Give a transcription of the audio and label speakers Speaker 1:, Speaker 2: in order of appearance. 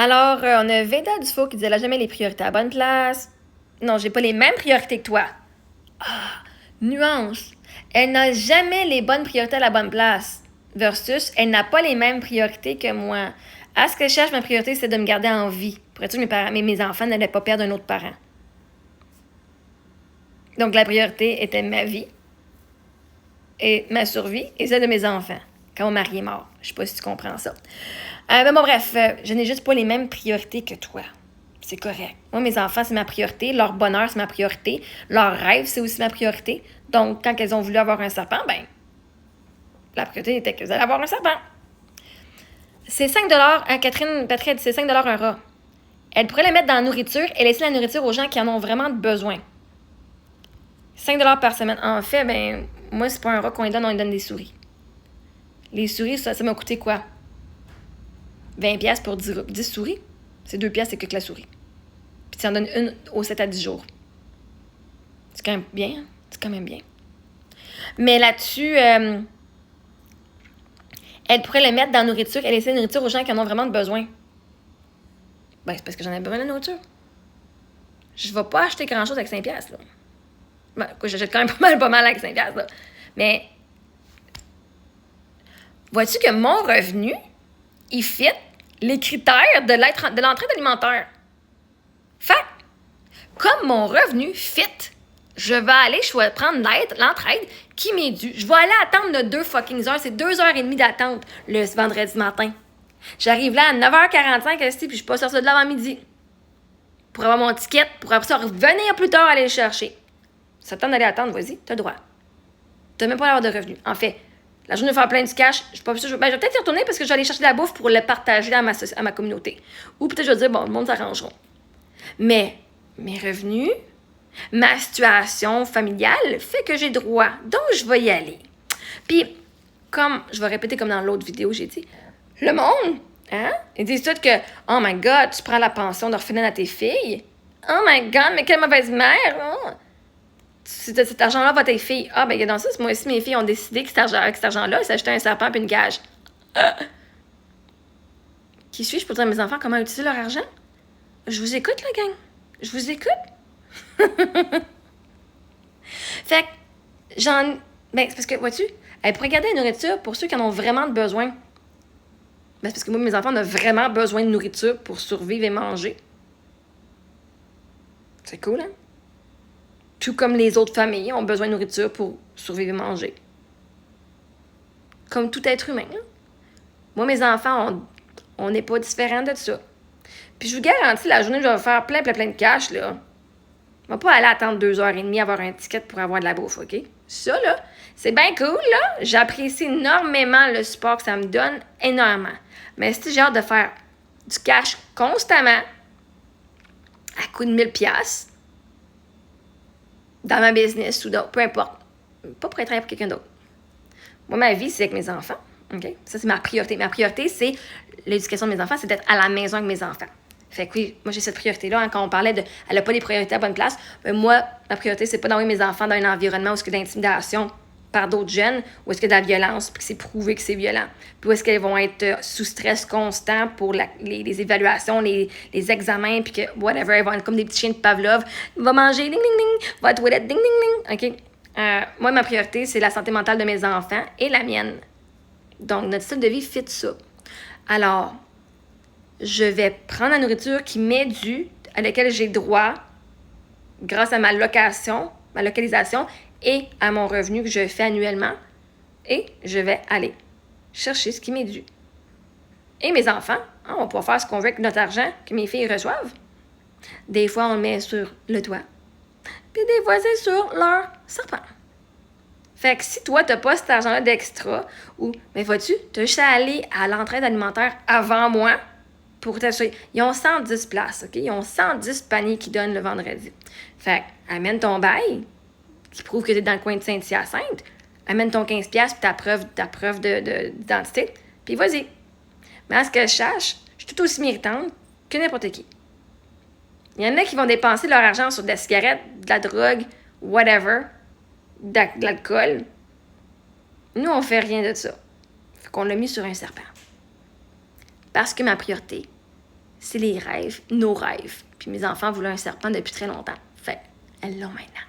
Speaker 1: Alors, on a Veda Dufault qui dit elle a jamais les priorités à la bonne place. Non, j'ai pas les mêmes priorités que toi. Ah, nuance. Elle n'a jamais les bonnes priorités à la bonne place. Versus, elle n'a pas les mêmes priorités que moi. À ce que je cherche, ma priorité, c'est de me garder en vie. Pour être sûr que mes enfants n'allaient pas perdre un autre parent. Donc, la priorité était ma vie et ma survie et celle de mes enfants quand mon mari est mort. Je sais pas si tu comprends ça. Mais bon, bref, je n'ai juste pas les mêmes priorités que toi. C'est correct. Moi, mes enfants, c'est ma priorité. Leur bonheur, c'est ma priorité. Leur rêve, c'est aussi ma priorité. Donc, quand elles ont voulu avoir un serpent, ben, la priorité était qu'elles allaient avoir un serpent. C'est 5 Catherine Patry a dit c'est 5 un rat. Elle pourrait les mettre dans la nourriture et laisser la nourriture aux gens qui en ont vraiment besoin. 5 par semaine. En fait, ben, moi, c'est pas un rat qu'on lui donne, on lui donne des souris. Les souris, ça m'a coûté quoi? 20$ pour 10 souris. C'est 2$, c'est que la souris. Puis tu en donnes une aux 7 à 10 jours. C'est quand même bien. Hein? C'est quand même bien. Mais là-dessus, elle pourrait les mettre dans la nourriture et laisser la nourriture aux gens qui en ont vraiment besoin. Ben, c'est parce que j'en ai besoin de nourriture. Je vais pas acheter grand-chose avec 5$, là. Ben, j'achète quand même pas mal avec 5$, là. Mais, vois-tu que mon revenu, il fit les critères de l'entraide alimentaire. Fait, comme mon revenu fit, je vais aller prendre l'entraide qui m'est due. Je vais aller attendre de 2 fucking heures. C'est 2h30 d'attente le vendredi matin. J'arrive là à 9h45, puis je suis pas sortie de là avant midi. Pour avoir mon ticket, pour après ça revenir plus tard aller le chercher. Ça te tente d'aller attendre, vas-y, t'as le droit. T'as même pas d'avoir de revenus. En fait, la journée de faire plein du cash, je vais peut-être y retourner parce que je vais aller chercher de la bouffe pour le partager à ma communauté. Ou peut-être je vais dire, bon, le monde s'arrangeront. Mais mes revenus, ma situation familiale fait que j'ai droit. Donc, je vais y aller. Puis, comme je vais répéter comme dans l'autre vidéo, j'ai dit, le monde, hein? Ils disent tout que, oh my God, tu prends la pension d'orpheline à tes filles. Oh my God, mais quelle mauvaise mère! Oh. Cet argent-là va à tes filles. Ah, ben, dans ça, moi aussi, mes filles ont décidé que avec cet argent-là, ils s'achetaient un serpent et une cage. Qui suis-je pour dire à mes enfants comment utiliser leur argent? Je vous écoute, la gang. Je vous écoute. Fait que, ben, c'est parce que, vois-tu, elle pourrait garder la nourriture pour ceux qui en ont vraiment besoin. Ben, c'est parce que moi, mes enfants ont vraiment besoin de nourriture pour survivre et manger. C'est cool, hein? Tout comme les autres familles ont besoin de nourriture pour survivre et manger. Comme tout être humain. Hein? Moi, mes enfants, on n'est pas différents de ça. Puis je vous garantis, la journée où je vais faire plein de cash, là, je vais pas aller attendre 2h30 avoir un ticket pour avoir de la bouffe, OK? Ça, là, c'est bien cool, là. J'apprécie énormément le support que ça me donne, énormément. Mais si j'ai hâte de faire du cash constamment, à coût de 1000$, dans ma business ou d'autres, peu importe. Pas pour être travailler pour quelqu'un d'autre. Moi, ma vie, c'est avec mes enfants. OK? Ça, c'est ma priorité. Ma priorité, c'est l'éducation de mes enfants, c'est d'être à la maison avec mes enfants. Fait que oui, moi, j'ai cette priorité-là. Hein, quand on parlait de elle n'a pas les priorités à bonne place, ben moi, ma priorité, c'est pas d'envoyer mes enfants dans un environnement où il y a d'intimidation par d'autres jeunes, où est-ce qu'il y a de la violence, puis que c'est prouvé que c'est violent. Puis où est-ce qu'elles vont être sous stress constant pour les évaluations, les examens, puis que, whatever, elles vont être comme des petits chiens de Pavlov. Va manger, ding, ding, ding. Va à la toilette, ding, ding, ding. OK? Moi, ma priorité, c'est la santé mentale de mes enfants et la mienne. Donc, notre style de vie fit ça. Alors, je vais prendre la nourriture qui m'est due, à laquelle j'ai droit, grâce à ma localisation et à mon revenu que je fais annuellement. Et je vais aller chercher ce qui m'est dû. Et mes enfants, on va pouvoir faire ce qu'on veut avec notre argent que mes filles reçoivent. Des fois, on le met sur le toit. Puis des fois, c'est sur leur serpent. Fait que si toi, t'as pas cet argent-là d'extra, ou, mais vois-tu, t'as juste à aller à l'entraide alimentaire avant moi pour t'assurer. Ils ont 110 places, OK? Ils ont 110 paniers qui donnent le vendredi. Fait que, amène ton bail, qui prouve que t'es dans le coin de Saint-Hyacinthe. Amène ton 15$ puis ta preuve d'identité, puis vas-y. Mais à ce que je sache, je suis tout aussi méritante que n'importe qui. Il y en a qui vont dépenser leur argent sur de la cigarette, de la drogue, whatever, de l'alcool. Nous, on fait rien de ça. Fait qu'on l'a mis sur un serpent. Parce que ma priorité, c'est les rêves, nos rêves. Puis mes enfants voulaient un serpent depuis très longtemps. Fait, elles l'ont maintenant.